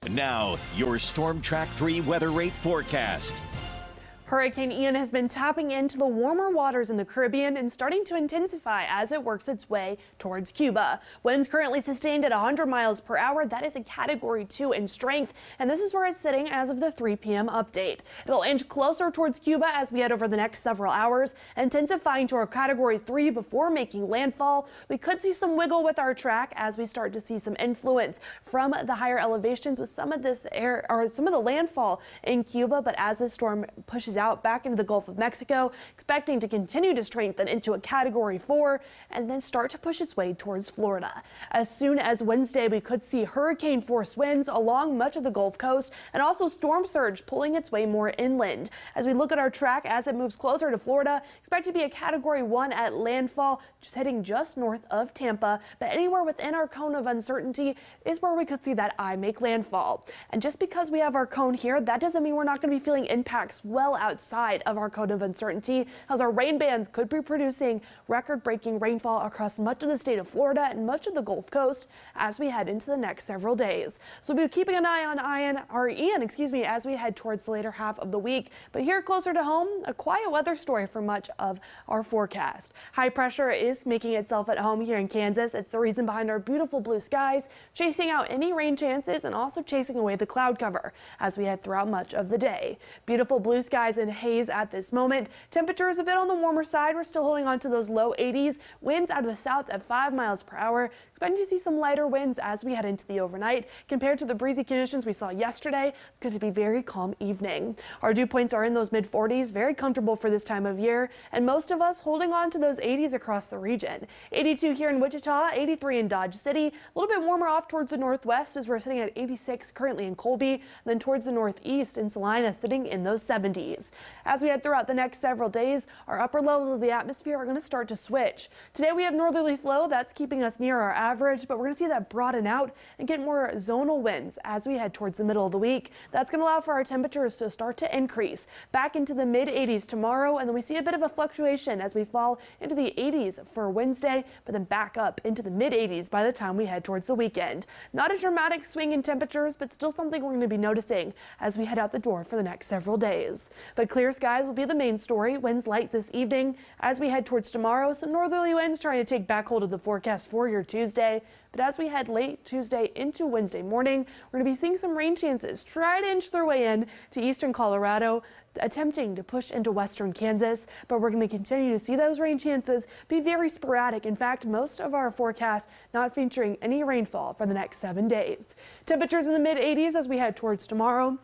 Now, your Storm Track 3 weather rate forecast. Hurricane Ian has been tapping into the warmer waters in the Caribbean and starting to intensify as it works its way towards Cuba. Winds currently sustained at 100 miles per hour. That is a Category 2 in strength, and this is where it's sitting as of the 3 p.m. update. It'll inch closer towards Cuba as we head over the next several hours, intensifying to our Category 3 before making landfall. We could see some wiggle with our track as we start to see some influence from the higher elevations with some of this air or some of the landfall in Cuba, but as this storm pushes out back into the Gulf of Mexico, expecting to continue to strengthen into a Category 4 and then start to push its way towards Florida. As soon as Wednesday, we could see hurricane force winds along much of the Gulf Coast and also storm surge pulling its way more inland. As we look at our track as it moves closer to Florida, expect to be a Category 1 at landfall, just heading just north of Tampa, but anywhere within our cone of uncertainty is where we could see that eye make landfall. And just because we have our cone here, that doesn't mean we're not going to be feeling impacts well outside of our cone of uncertainty, as our rain bands could be producing record-breaking rainfall across much of the state of Florida and much of the Gulf Coast as we head into the next several days. So we'll be keeping an eye on Ian, as we head towards the later half of the week. But here closer to home, a quiet weather story for much of our forecast. High pressure is making itself at home here in Kansas. It's the reason behind our beautiful blue skies, chasing out any rain chances and also chasing away the cloud cover as we head throughout much of the day. Beautiful blue skies and haze at this moment. Temperatures a bit on the warmer side. We're still holding on to those low 80s. Winds out of the south at 5 miles per hour. Expecting to see some lighter winds as we head into the overnight. Compared to the breezy conditions we saw yesterday, it's going to be a very calm evening. Our dew points are in those mid 40s, very comfortable for this time of year, and most of us holding on to those 80s across the region. 82 here in Wichita, 83 in Dodge City. A little bit warmer off towards the northwest as we're sitting at 86 currently in Colby, then towards the northeast in Salina sitting in those 70s. As we head throughout the next several days, our upper levels of the atmosphere are going to start to switch. Today we have northerly flow that's keeping us near our average, but we're going to see that broaden out and get more zonal winds as we head towards the middle of the week. That's going to allow for our temperatures to start to increase back into the mid 80s tomorrow, and then we see a bit of a fluctuation as we fall into the 80s for Wednesday, but then back up into the mid 80s by the time we head towards the weekend. Not a dramatic swing in temperatures, but still something we're going to be noticing as we head out the door for the next several days. But clear skies will be the main story. Winds light this evening as we head towards tomorrow. Some northerly winds trying to take back hold of the forecast for your Tuesday. But as we head late Tuesday into Wednesday morning, we're going to be seeing some rain chances try to inch their way in to eastern Colorado, attempting to push into western Kansas. But we're going to continue to see those rain chances be very sporadic. In fact, most of our forecast not featuring any rainfall for the next 7 days. Temperatures in the mid 80s as we head towards tomorrow.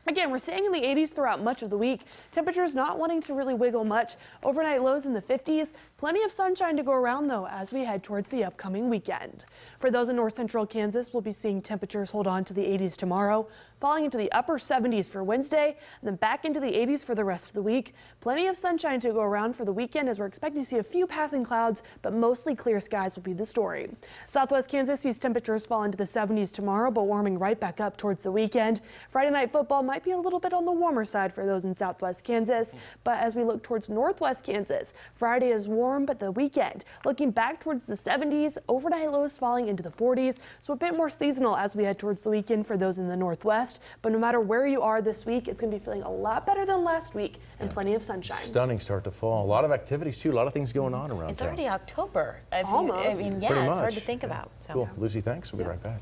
Again, we're staying in the 80s throughout much of the week. Temperatures not wanting to really wiggle much. Overnight lows in the 50s. Plenty of sunshine to go around, though, as we head towards the upcoming weekend. For those in north central Kansas, we'll be seeing temperatures hold on to the 80s tomorrow, falling into the upper 70s for Wednesday, and then back into the 80s for the rest of the week. Plenty of sunshine to go around for the weekend as we're expecting to see a few passing clouds, but mostly clear skies will be the story. Southwest Kansas sees temperatures fall into the 70s tomorrow, but warming right back up towards the weekend. Friday night football might be a little bit on the warmer side for those in southwest Kansas, but as we look towards northwest Kansas, Friday is warm, but the weekend looking back towards the 70s, overnight lows falling into the 40s, so a bit more seasonal as we head towards the weekend for those in the northwest. But no matter where you are this week, it's going to be feeling a lot better than last week and plenty of sunshine. Stunning start to fall. A lot of activities too, a lot of things going on around It's town. already October. Almost. I mean, Pretty it's much. hard to think about. So. Cool. Lucy, thanks. We'll be right back.